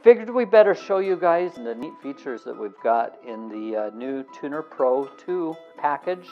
Figured we better show you guys the neat features that we've got in the new Tuner Pro 2 package.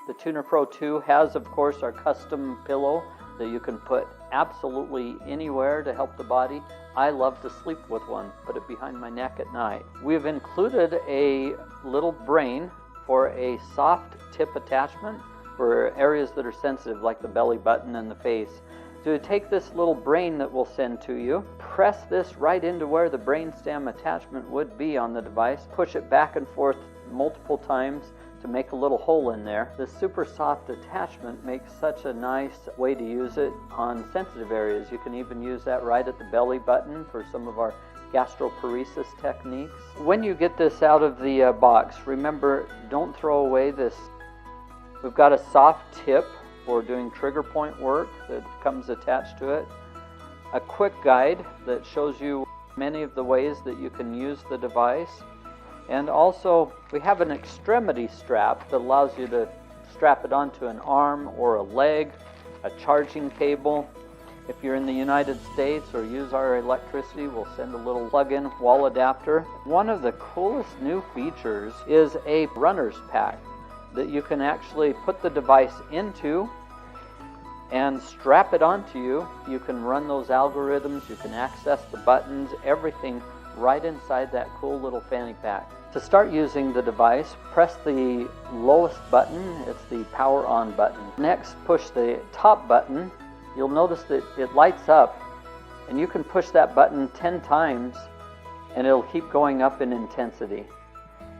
The Tuner Pro 2 has, of course, our custom pillow that you can put absolutely anywhere to help the body. I love to sleep with one, put it behind my neck at night. We've included a little brain for a soft tip attachment for areas that are sensitive, like the belly button and the face. So you take this little brain that we'll send to you, press this right into where the brainstem attachment would be on the device, push it back and forth multiple times to make a little hole in there. This super soft attachment makes such a nice way to use it on sensitive areas. You can even use that right at the belly button for some of our gastroparesis techniques. When you get this out of the box, remember, don't throw away this. We've got a soft tip for doing trigger point work that comes attached to it, a quick guide that shows you many of the ways that you can use the device, and also we have an extremity strap that allows you to strap it onto an arm or a leg, a charging cable. If you're in the United States or use our electricity, we'll send a little plug-in wall adapter. One of the coolest new features is a runner's pack that you can actually put the device into and strap it onto you. You can run those algorithms, you can access the buttons, everything right inside that cool little fanny pack. To start using the device, press the lowest button, it's the power on button. Next, push the top button. You'll notice that it lights up, and you can push that button 10 times and it'll keep going up in intensity.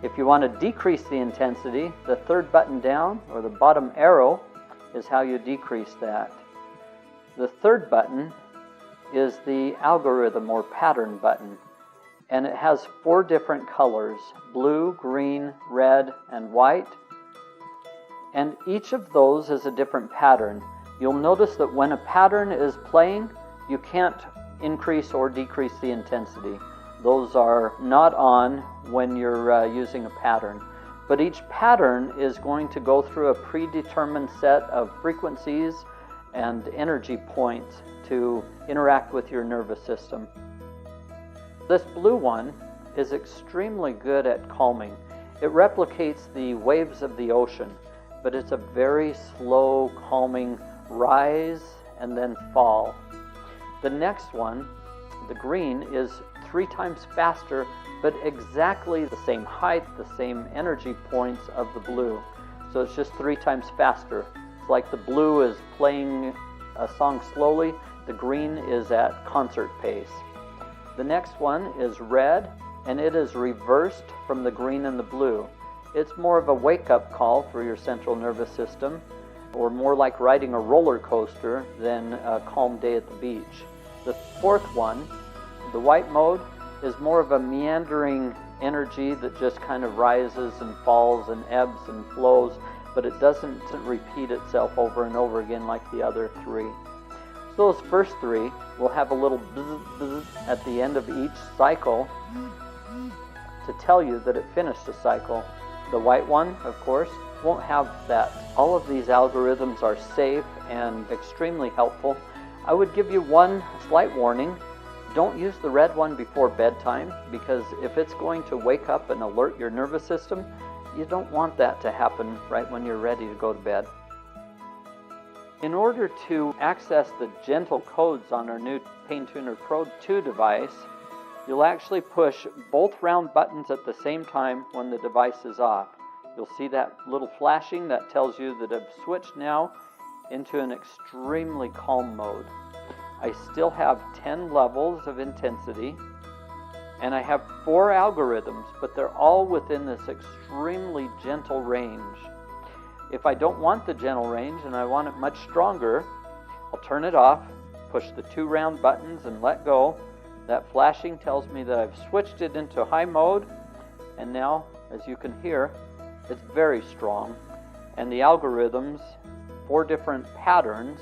If you want to decrease the intensity, the third button down, or the bottom arrow, is how you decrease that. The third button is the algorithm or pattern button, and it has 4 different colors: blue, green, red, and white. And each of those is a different pattern. You'll notice that when a pattern is playing, you can't increase or decrease the intensity. Those are not on when you're using a pattern. But each pattern is going to go through a predetermined set of frequencies and energy points to interact with your nervous system. This blue one is extremely good at calming. It replicates the waves of the ocean, but it's a very slow, calming rise and then fall. The next one, the green, is 3 times faster, but exactly the same height, the same energy points of the blue. So it's just 3 times faster. It's like the blue is playing a song slowly, the green is at concert pace. The next one is red, and it is reversed from the green and the blue. It's more of a wake-up call for your central nervous system, or more like riding a roller coaster than a calm day at the beach. The fourth one, the white mode, is more of a meandering energy that just kind of rises and falls and ebbs and flows, but it doesn't repeat itself over and over again like the other 3. So those first 3 will have a little bzz, bzz at the end of each cycle to tell you that it finished a cycle. The white one, of course, won't have that. All of these algorithms are safe and extremely helpful. I would give you one slight warning. Don't use the red one before bedtime, because if it's going to wake up and alert your nervous system, you don't want that to happen right when you're ready to go to bed. In order to access the gentle codes on our new Pain Tuner Pro 2 device, you'll actually push both round buttons at the same time when the device is off. You'll see that little flashing that tells you that I've switched now into an extremely calm mode. I still have 10 levels of intensity, and I have 4 algorithms, but they're all within this extremely gentle range. If I don't want the gentle range and I want it much stronger, I'll turn it off, push the 2 round buttons and let go. That flashing tells me that I've switched it into high mode, and now, as you can hear, it's very strong. And the algorithms, 4 different patterns,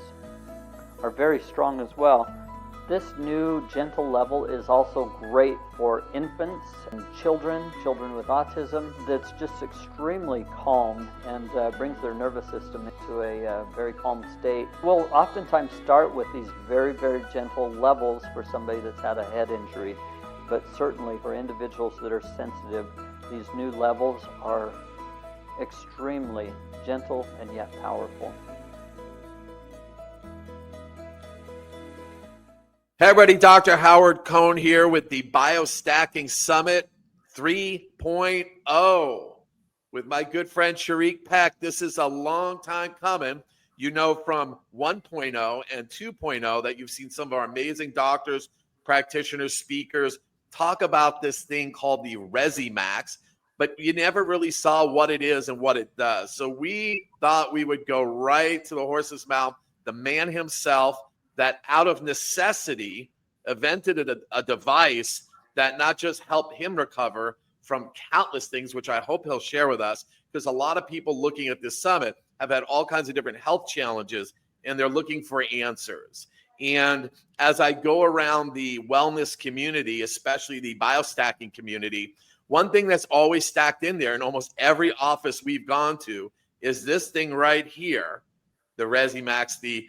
are very strong as well. This new gentle level is also great for infants and children with autism. That's just extremely calm and brings their nervous system into a very calm state. We'll oftentimes start with these very, very gentle levels for somebody that's had a head injury. but certainly for individuals that are sensitive, these new levels are extremely gentle and yet powerful. Hey everybody, Dr. Howard Cohn here with the BioStacking Summit 3.0 with my good friend Sharik Peck. This is a long time coming. You know from 1.0 and 2.0 that you've seen some of our amazing doctors, practitioners, speakers talk about this thing called the Rezzimax, but you never really saw what it is and what it does. So we thought we would go right to the horse's mouth, the man himself, that out of necessity invented a device that not just helped him recover from countless things, which I hope he'll share with us, because a lot of people looking at this summit have had all kinds of different health challenges, and they're looking for answers. And as I go around the wellness community, especially the BioStacking community, one thing that's always stacked in there in almost every office we've gone to is this thing right here, the Rezzimax, the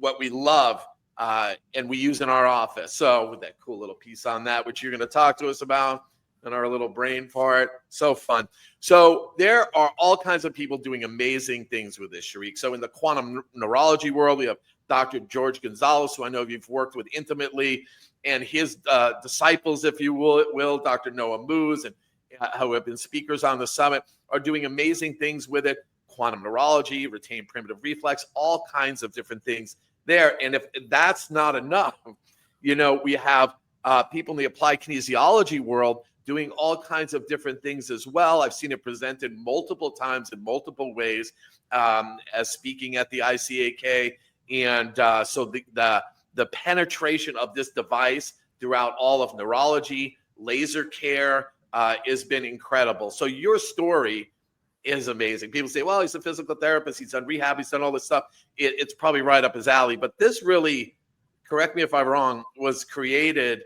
what we love and we use in our office. So with that cool little piece on that, which you're going to talk to us about in our little brain part. So fun. So there are all kinds of people doing amazing things with this, Sharik. So in the quantum neurology world, we have Dr. George Gonzalez, who I know you've worked with intimately, and his disciples, if you will, Dr. Noah Moose, and who have been speakers on the summit, are doing amazing things with it. Quantum neurology, retained primitive reflex, all kinds of different things there. And if that's not enough, you know, we have people in the applied kinesiology world doing all kinds of different things as well. I've seen it presented multiple times in multiple ways as speaking at the ICAK. And so the penetration of this device throughout all of neurology, laser care has been incredible. So your story is amazing. People say, well, he's a physical therapist, he's done rehab, he's done all this stuff. It's probably right up his alley. But this really, correct me if I'm wrong, was created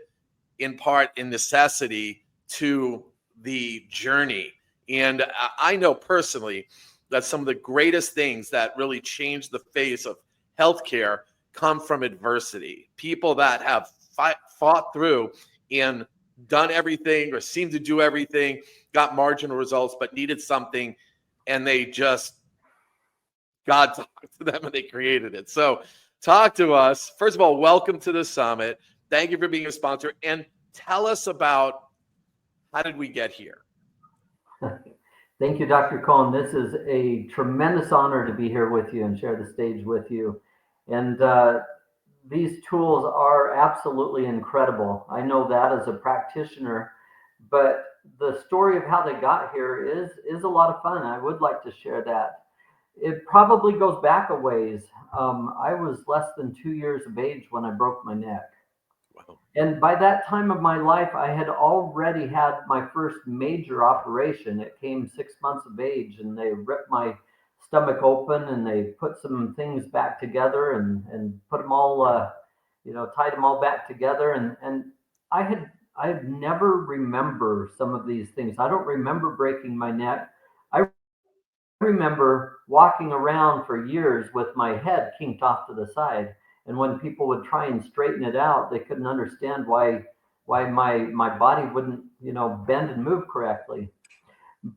in part in necessity to the journey. And I know personally that some of the greatest things that really changed the face of healthcare come from adversity. People that have fought through and done everything or seemed to do everything, got marginal results, but needed something, and they just, God talked to them and they created it. So talk to us. First of all, welcome to the summit. Thank you for being a sponsor. And tell us about how did we get here? Thank you, Dr. Cohn. This is a tremendous honor to be here with you and share the stage with you. And these tools are absolutely incredible. I know that as a practitioner, but the story of how they got here is a lot of fun. I would like to share that. It probably goes back a ways. I was less than 2 years of age when I broke my neck. Wow. And by that time of my life, I had already had my first major operation. It came 6 months of age, and they ripped my stomach open and they put some things back together and put them all, tied them all back together. And I never remember some of these things. I don't remember breaking my neck. I remember walking around for years with my head kinked off to the side. And when people would try and straighten it out, they couldn't understand why my body wouldn't, bend and move correctly.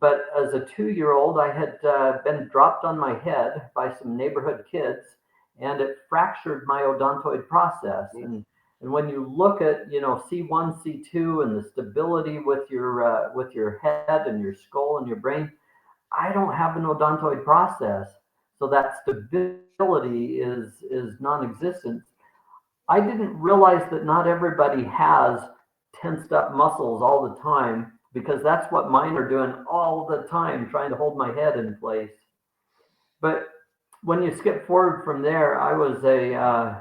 But as a 2-year-old, I had been dropped on my head by some neighborhood kids, and it fractured my odontoid process. And when you look at, C1, C2, and the stability with your head and your skull and your brain, I don't have an odontoid process. So that stability is non-existent. I didn't realize that not everybody has tensed up muscles all the time, because that's what mine are doing all the time, trying to hold my head in place. But when you skip forward from there, I was I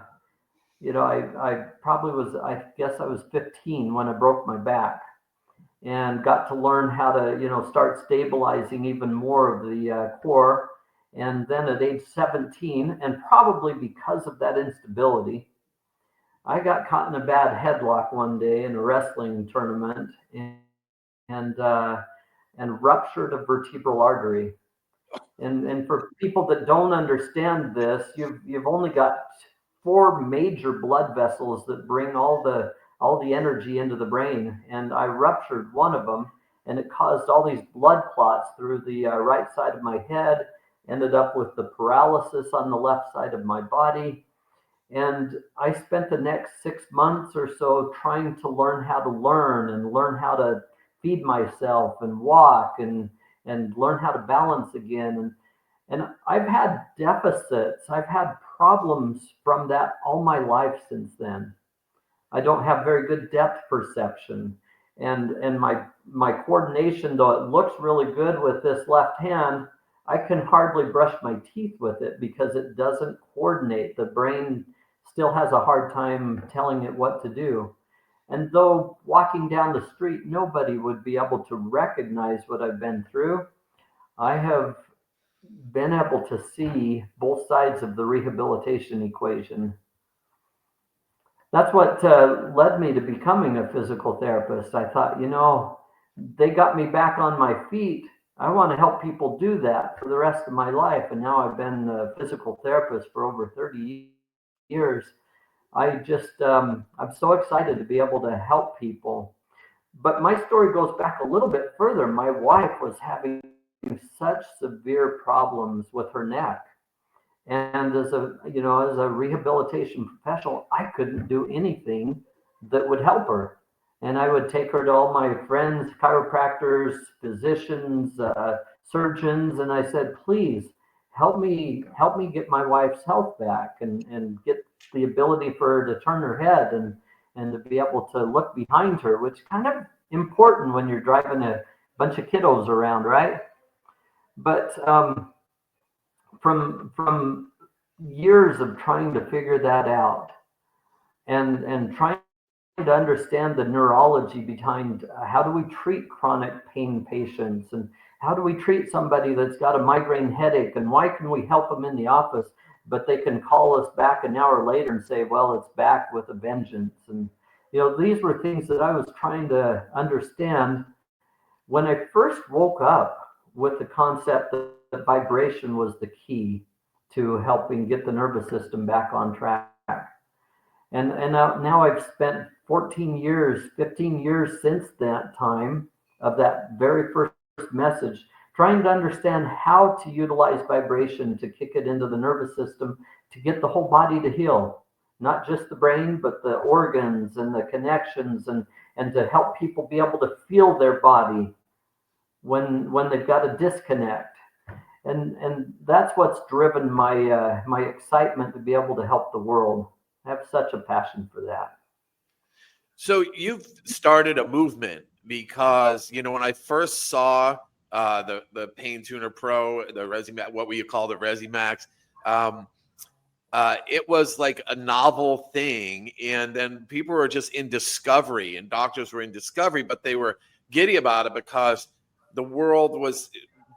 guess I was 15 when I broke my back and got to learn how to, start stabilizing even more of the core. And then at age 17, and probably because of that instability, I got caught in a bad headlock one day in a wrestling tournament and ruptured a vertebral artery. And for people that don't understand this, you've only got 4 major blood vessels that bring all the all the energy into the brain. And I ruptured one of them, and it caused all these blood clots through the right side of my head, ended up with the paralysis on the left side of my body. And I spent the next 6 months or so trying to learn how to learn and learn how to feed myself and walk and learn how to balance again. And I've had deficits. I've had problems from that all my life since then. I don't have very good depth perception. And my coordination, though it looks really good with this left hand, I can hardly brush my teeth with it because it doesn't coordinate. The brain still has a hard time telling it what to do. And though walking down the street, nobody would be able to recognize what I've been through, I have been able to see both sides of the rehabilitation equation. That's what led me to becoming a physical therapist. I thought, they got me back on my feet. I want to help people do that for the rest of my life. And now I've been a physical therapist for over 30 years. I'm so excited to be able to help people. But my story goes back a little bit further. My wife was having such severe problems with her neck. And as a rehabilitation professional, I couldn't do anything that would help her. And I would take her to all my friends, chiropractors, physicians, surgeons, and I said, please help me get my wife's health back and get the ability for her to turn her head and to be able to look behind her, which is kind of important when you're driving a bunch of kiddos around, right? But from years of trying to figure that out and trying to understand the neurology behind how do we treat chronic pain patients and how do we treat somebody that's got a migraine headache and why can we help them in the office, but they can call us back an hour later and say, well, it's back with a vengeance. And, these were things that I was trying to understand when I first woke up with the concept that vibration was the key to helping get the nervous system back on track. And now I've spent 15 years since that time of that very first message, trying to understand how to utilize vibration to kick it into the nervous system to get the whole body to heal, not just the brain, but the organs and the connections and to help people be able to feel their body when they've got a disconnect. And that's what's driven my my excitement to be able to help the world. I have such a passion for that. So you've started a movement because, when I first saw the Pain Tuner Pro, the Rezzimax, what we call the Rezzimax, it was like a novel thing. And then people were just in discovery and doctors were in discovery, but they were giddy about it because the world was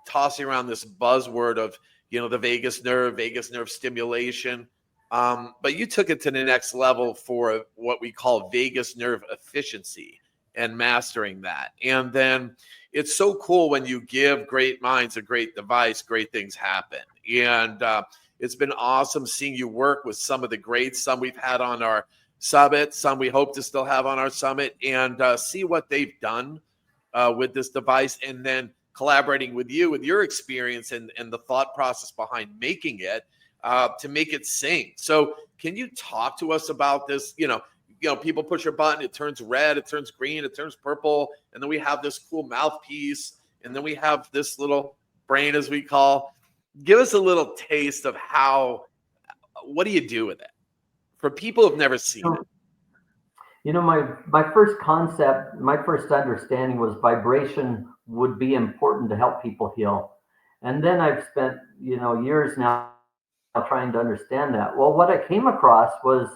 tossing around this buzzword of, the vagus nerve stimulation. But you took it to the next level for what we call vagus nerve efficiency and mastering that. And then it's so cool when you give great minds a great device, great things happen. And it's been awesome seeing you work with some of the greats, some we've had on our summit, some we hope to still have on our summit, and see what they've done with this device, and then collaborating with you with your experience and the thought process behind making it to make it sing. So can you talk to us about this? People push your button, it turns red, it turns green, it turns purple, and then we have this cool mouthpiece, and then we have this little brain, as we call. Give us a little taste of what do you do with it for people who've never seen it? My first concept, my first understanding was vibration would be important to help people heal. And then I've spent, years now trying to understand that. Well, what I came across was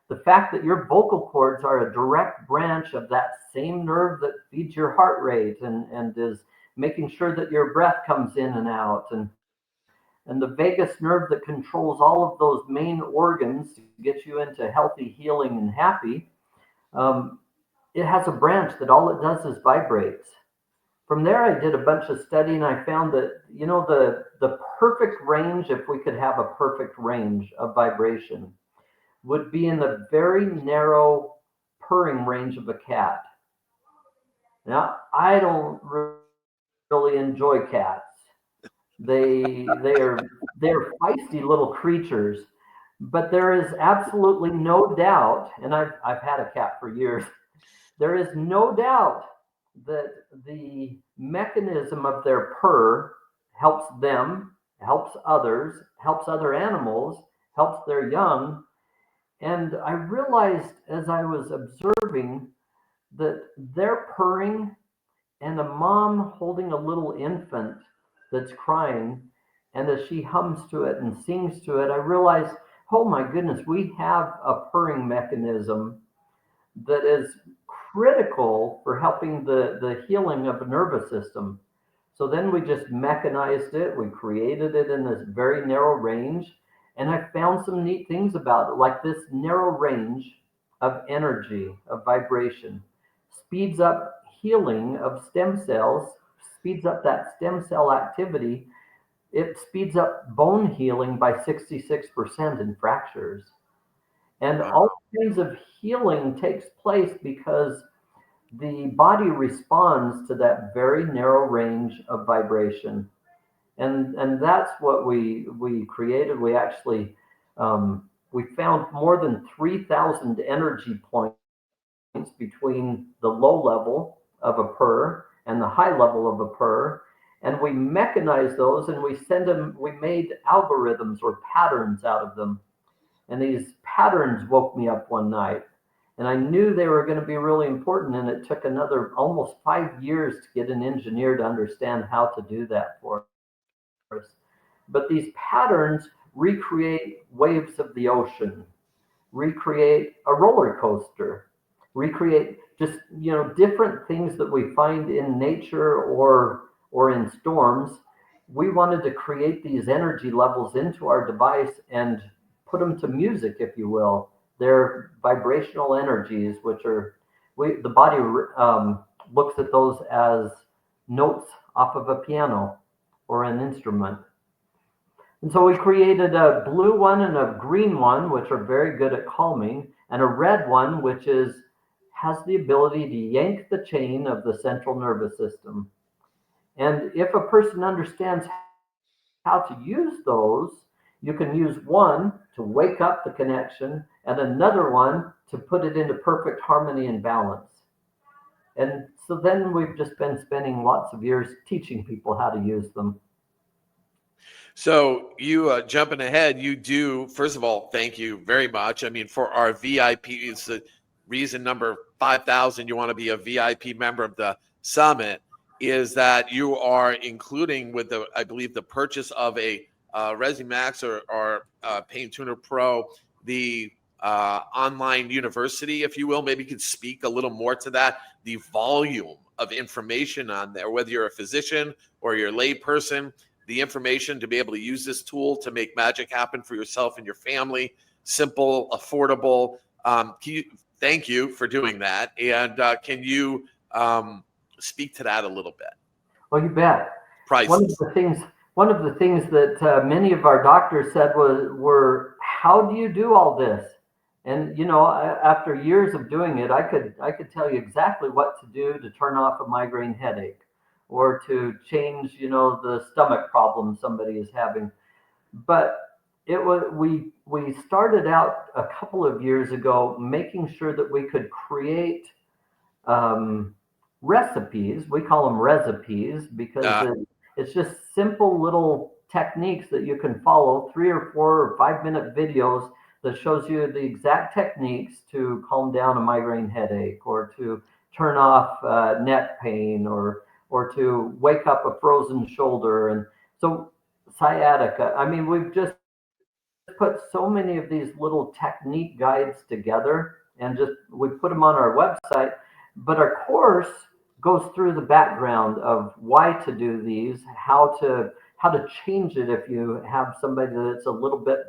the fact that your vocal cords are a direct branch of that same nerve that feeds your heart rate and is making sure that your breath comes in and out. And the vagus nerve that controls all of those main organs to get you into healthy, healing, and happy. It has a branch that all it does is vibrates. From there, I did a bunch of study and I found that, the perfect range, if we could have a perfect range of vibration, would be in the very narrow purring range of a cat. Now, I don't really enjoy cats. They're feisty little creatures, but there is absolutely no doubt, and I've had a cat for years. There is no doubt that the mechanism of their purr helps them, helps others, helps other animals, helps their young. And I realized as I was observing that their purring and a mom holding a little infant that's crying, and as she hums to it and sings to it, I realized, oh my goodness, we have a purring mechanism that is critical for helping the healing of the nervous system. So then we just mechanized it, we created it in this very narrow range, and I found some neat things about it, like this narrow range of energy, of vibration, speeds up healing of stem cells, speeds up that stem cell activity. It speeds up bone healing by 66% in fractures. And all kinds of healing takes place because the body responds to that very narrow range of vibration. And that's what we created. We actually we found more than 3,000 energy points between the low level of a purr and the high level of a purr, and we mechanized those, and we made algorithms or patterns out of them. And these patterns woke me up one night, and I knew they were going to be really important, and it took another almost 5 years to get an engineer to understand how to do that for us. But these patterns recreate waves of the ocean, recreate a roller coaster, recreate just different things that we find in nature or in storms. We wanted to create these energy levels into our device and put them to music, if you will. They're vibrational energies, which are the body looks at those as notes off of a piano or an instrument. And so we created a blue one and a green one, which are very good at calming, and a red one, which has the ability to yank the chain of the central nervous system. And if a person understands how to use those, you can use one to wake up the connection and another one to put it into perfect harmony and balance. And so then we've just been spending lots of years teaching people how to use them. So you jumping ahead, you do, first of all, thank you very much. I mean, for our VIPs, the reason number 5,000 you want to be a VIP member of the summit is that you are including with the, I believe, the purchase of a Rezzimax or Pain Tuner Pro, the online university, if you will. Maybe you could speak a little more to that, the volume of information on there, whether you're a physician or you're a lay person, the information to be able to use this tool to make magic happen for yourself and your family, simple, affordable. Thank you for doing that. And can you speak to that a little bit? Well, you bet. Prices. One of the things that many of our doctors said were, how do you do all this? And after years of doing it, I could tell you exactly what to do to turn off a migraine headache, or to change the stomach problem somebody is having. But we started out a couple of years ago making sure that we could create recipes. We call them recipes because it's just simple little techniques that you can follow, 3 or 4 or 5 minute videos that shows you the exact techniques to calm down a migraine headache, or to turn off neck pain, or to wake up a frozen shoulder. And so sciatica. I mean, we've just put so many of these little technique guides together, and we put them on our website. But our course goes through the background of why to do these, how to change it if you have somebody that's a little bit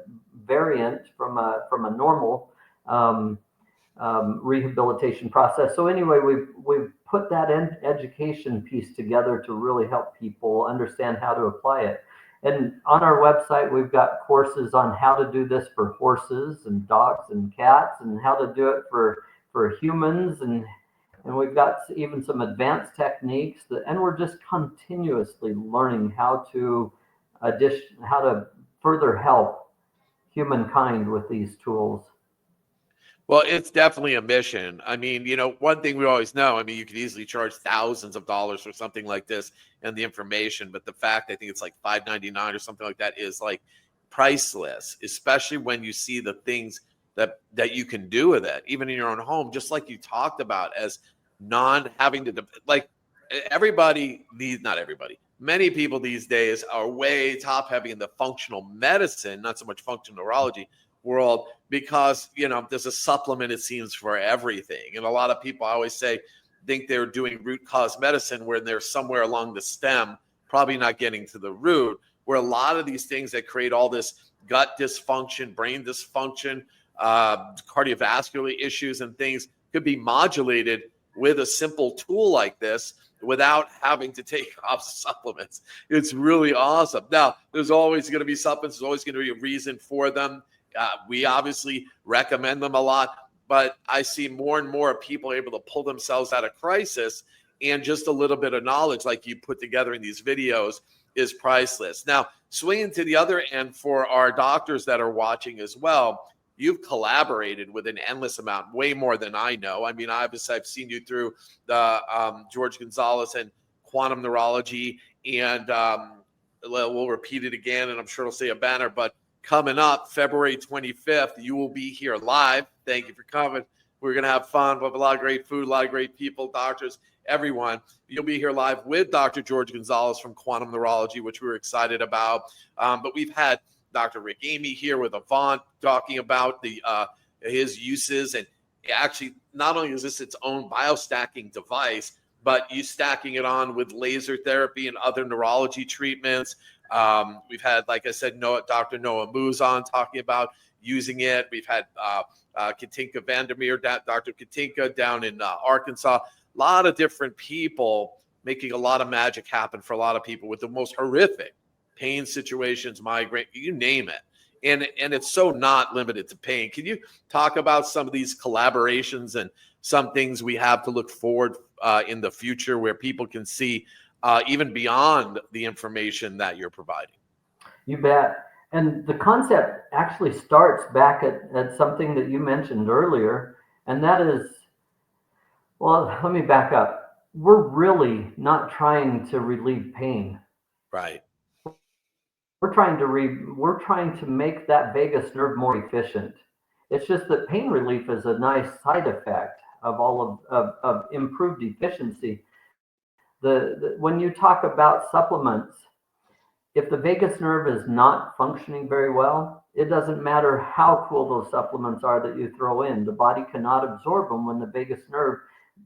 variant from a normal rehabilitation process. So anyway, we've put that education piece together to really help people understand how to apply it. And on our website, we've got courses on how to do this for horses and dogs and cats, and how to do it for for humans, and we've got even some advanced techniques and we're just continuously learning how to further help humankind with these tools. Well, it's definitely a mission. I mean, one thing we always know, I mean, you could easily charge thousands of dollars for something like this and the information, but the fact, I think it's like $5.99 or something like that, is like priceless, especially when you see the things that you can do with it, even in your own home, just like you talked about, as non having to, like, everybody needs, not everybody, many people these days are way top heavy in the functional medicine, not so much functional neurology world, because there's a supplement, it seems, for everything. And a lot of people, I always say, think they're doing root cause medicine where they're somewhere along the stem, probably not getting to the root, where a lot of these things that create all this gut dysfunction, brain dysfunction, cardiovascular issues and things could be modulated with a simple tool like this without having to take off supplements. It's really awesome. Now, there's always going to be supplements. There's always going to be a reason for them. We obviously recommend them a lot, but I see more and more people able to pull themselves out of crisis, and just a little bit of knowledge like you put together in these videos is priceless. Now, swinging to the other end for our doctors that are watching as well, you've collaborated with an endless amount, way more than I know. I mean, obviously, I've seen you through the George Gonzalez and quantum neurology, and we'll repeat it again, and I'm sure it'll say a banner, but coming up February 25th, you will be here live. Thank you for coming. We're going to have fun. We'll have a lot of great food, a lot of great people, doctors, everyone. You'll be here live with Dr. George Gonzalez from Quantum Neurology, which we're excited about. But we've had Dr. Rick Amy here with Avant talking about his uses. And actually, not only is this its own biostacking device, but you stacking it on with laser therapy and other neurology treatments. We've had, like I said, Dr. Noah Moose on talking about using it. We've had Katinka Vandermeer, Dr. Katinka down in Arkansas. A lot of different people making a lot of magic happen for a lot of people with the most horrific pain situations, migraine, you name it. And it's so not limited to pain. Can you talk about some of these collaborations and some things we have to look forward in the future where people can see even beyond the information that you're providing? You bet. And the concept actually starts back at something that you mentioned earlier, and that is, well, let me back up. We're really not trying to relieve pain. Right. We're trying to make that vagus nerve more efficient. It's just that pain relief is a nice side effect of all of improved efficiency. When you talk about supplements, if the vagus nerve is not functioning very well, it doesn't matter how cool those supplements are that you throw in. The body cannot absorb them when the vagus nerve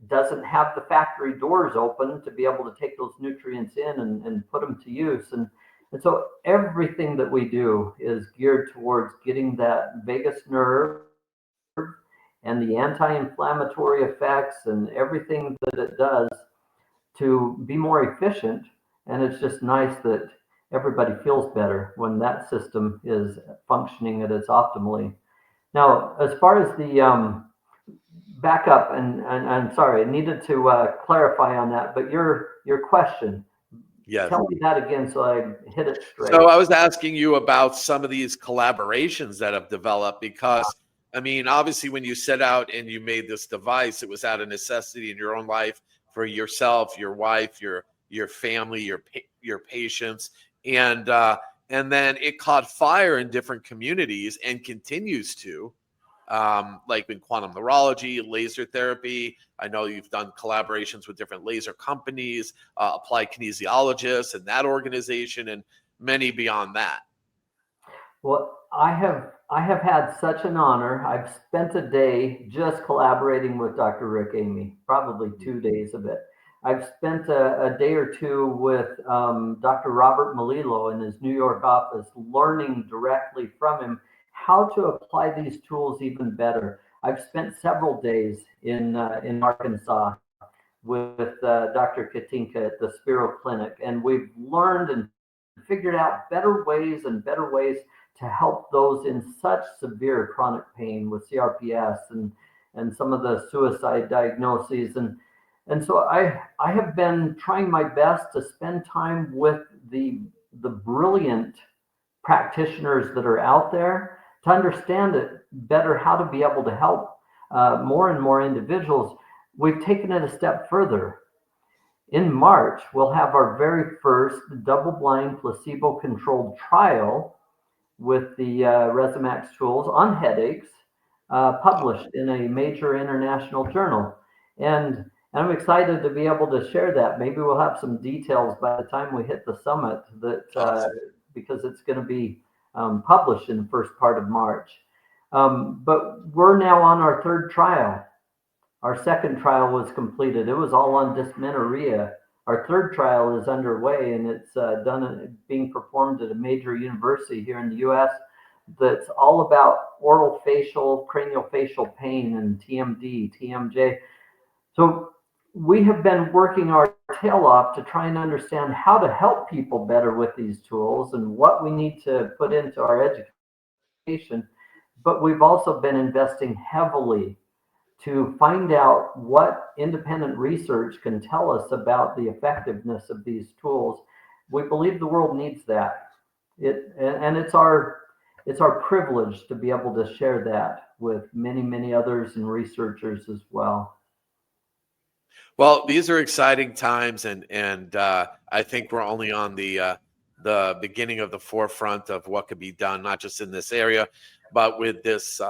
doesn't have the factory doors open to be able to take those nutrients in and put them to use. And so everything that we do is geared towards getting that vagus nerve and the anti-inflammatory effects and everything that it does to be more efficient. And it's just nice that everybody feels better when that system is functioning at its optimally. Now, as far as the backup, and I'm sorry, I needed to clarify on that, but your question, yes. Tell me that again so I hit it straight. So I was asking you about some of these collaborations that have developed, because I mean, obviously when you set out and you made this device, it was out of necessity in your own life for yourself, your wife, your family, your patients, and then it caught fire in different communities and continues to, like in quantum neurology, laser therapy. I know you've done collaborations with different laser companies, applied kinesiologists and that organization, and many beyond that. Well, I have had such an honor. I've spent a day just collaborating with Dr. Rick Amy, probably 2 days of it. I've spent a day or two with Dr. Robert Melillo in his New York office, learning directly from him how to apply these tools even better. I've spent several days in Arkansas with Dr. Katinka at the Spiro Clinic, and we've learned and figured out better ways to help those in such severe chronic pain with CRPS. And and some of the suicide diagnoses. And so I have been trying my best to spend time with the brilliant practitioners that are out there to understand it better, how to be able to help more and more individuals. We've taken it a step further. In March, we'll have our very first double-blind placebo-controlled trial with the Rezzimax tools on headaches, published in a major international journal. And I'm excited to be able to share that. Maybe we'll have some details by the time we hit the summit, that Awesome. because it's going to be published in the first part of March. But we're now on our third trial. Our second trial was completed. It was all on dysmenorrhea. Our third trial is underway, and it's being performed at a major university here in the U.S. that's all about oral-facial, craniofacial pain and TMD, TMJ. So we have been working our tail off to try and understand how to help people better with these tools and what we need to put into our education. But we've also been investing heavily to find out what independent research can tell us about the effectiveness of these tools. We believe the world needs that. It's our privilege to be able to share that with many, many others and researchers as well. Well, these are exciting times, and I think we're only on the beginning of the forefront of what could be done, not just in this area, but with this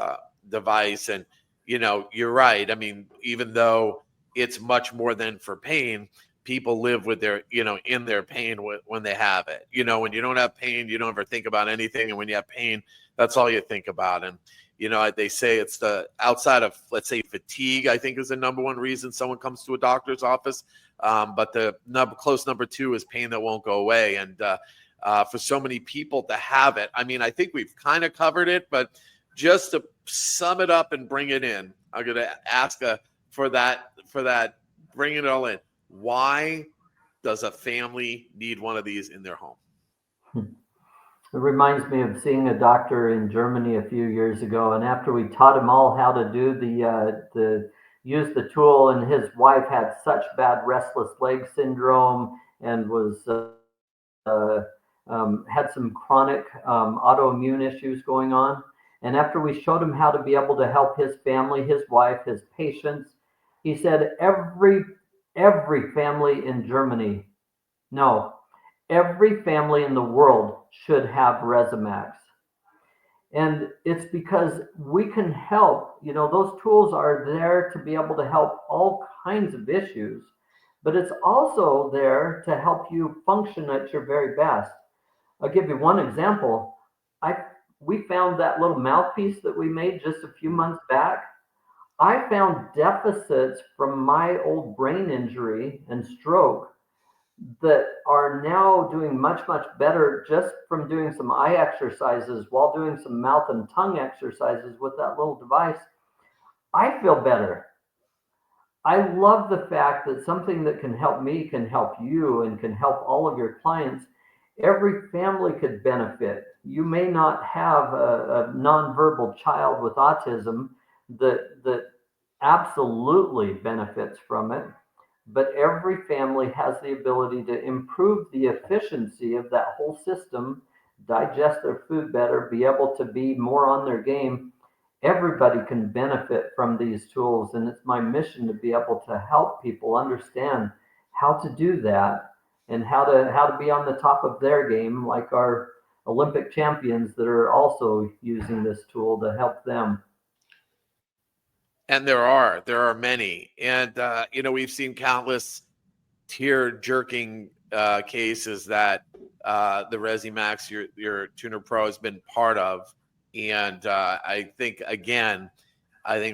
device. And you're right. I mean, even though it's much more than for pain, people live with their, in their pain when they have it. When you don't have pain, you don't ever think about anything, and when you have pain, that's all you think about. And they say it's the outside of, let's say, fatigue, I think, is the number one reason someone comes to a doctor's office. But the close number two is pain that won't go away. And for so many people to have it, I mean, I think we've kind of covered it, but just to sum it up and bring it in, I'm going to ask for that, bring it all in. Why does a family need one of these in their home? It reminds me of seeing a doctor in Germany a few years ago, and after we taught him all how to do use the tool, and his wife had such bad restless leg syndrome and was had some chronic autoimmune issues going on. And after we showed him how to be able to help his family, his wife, his patients, he said every family in Germany, no, every family in the world should have Rezzimax. And it's because we can help, those tools are there to be able to help all kinds of issues, but it's also there to help you function at your very best. I'll give you one example. We found that little mouthpiece that we made just a few months back. I found deficits from my old brain injury and stroke that are now doing much, much better just from doing some eye exercises while doing some mouth and tongue exercises with that little device. I feel better. I love the fact that something that can help me can help you and can help all of your clients. Every family could benefit. You may not have a nonverbal child with autism that absolutely benefits from it, but every family has the ability to improve the efficiency of that whole system, digest their food better, be able to be more on their game. Everybody can benefit from these tools, and it's my mission to be able to help people understand how to do that and how to be on the top of their game, like our Olympic champions that are also using this tool to help them. And there are many. And, we've seen countless tear-jerking cases that the Rezzimax, your Tuner Pro, has been part of. And I think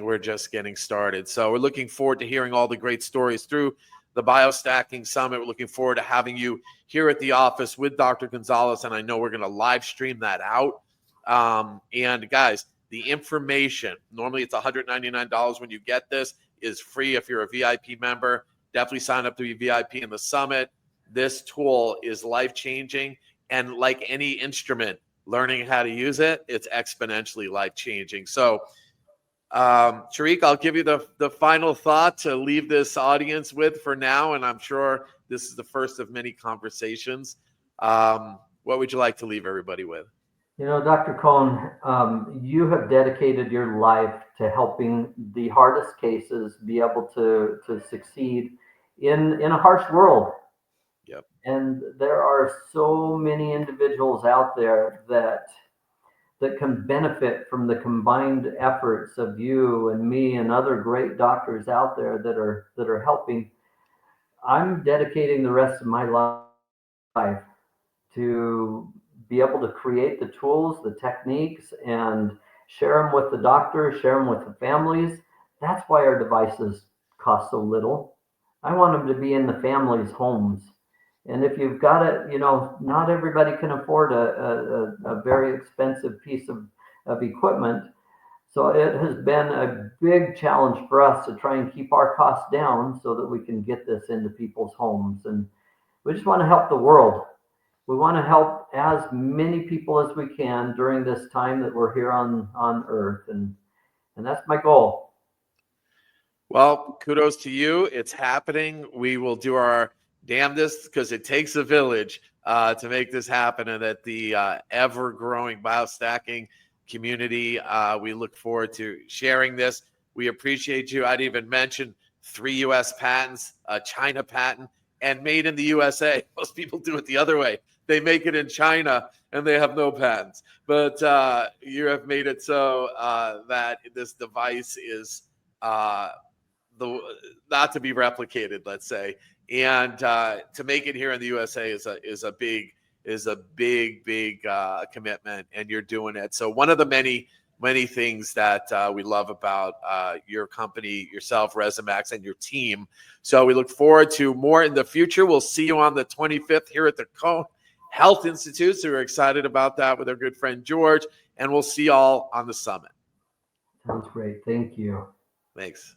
we're just getting started. So we're looking forward to hearing all the great stories through the BioStacking Summit. We're looking forward to having you here at the office with Dr. Gonzalez, and I know we're going to live stream that out. And guys, the information, normally it's $199 when you get this, is free if you're a VIP member. Definitely sign up to be VIP in the summit. This tool is life-changing, and like any instrument, learning how to use it, it's exponentially life-changing. So Sharik, I'll give you the final thought to leave this audience with for now, and I'm sure this is the first of many conversations. What would you like to leave everybody with? Dr. Cohn, you have dedicated your life to helping the hardest cases be able to succeed in a harsh world. Yep. And there are so many individuals out there that can benefit from the combined efforts of you and me and other great doctors out there that are helping. I'm dedicating the rest of my life to be able to create the tools, the techniques, and share them with the doctors, share them with the families. That's why our devices cost so little. I want them to be in the families' homes. And if you've got it, not everybody can afford a very expensive piece of equipment. So it has been a big challenge for us to try and keep our costs down so that we can get this into people's homes. And we just want to help the world. We want to help as many people as we can during this time that we're here on Earth. And that's my goal. Well, kudos to you. It's happening. We will do our damnedest because it takes a village to make this happen, and that the ever-growing BioStacking community, we look forward to sharing this. We appreciate you. I'd even mention 3 U.S. patents, a China patent, and made in the USA. Most people do it the other way. They make it in China and they have no patents. But you have made it so that this device is not to be replicated, let's say. And to make it here in the USA is a big commitment, and you're doing it. So one of the many things that we love about your company, yourself, Rezzimax, and your team. So we look forward to more in the future. We'll see you on the 25th here at the Cohn Health Institute. So we're excited about that with our good friend George, and we'll see y'all on the summit. Sounds great. Thank you. Thanks.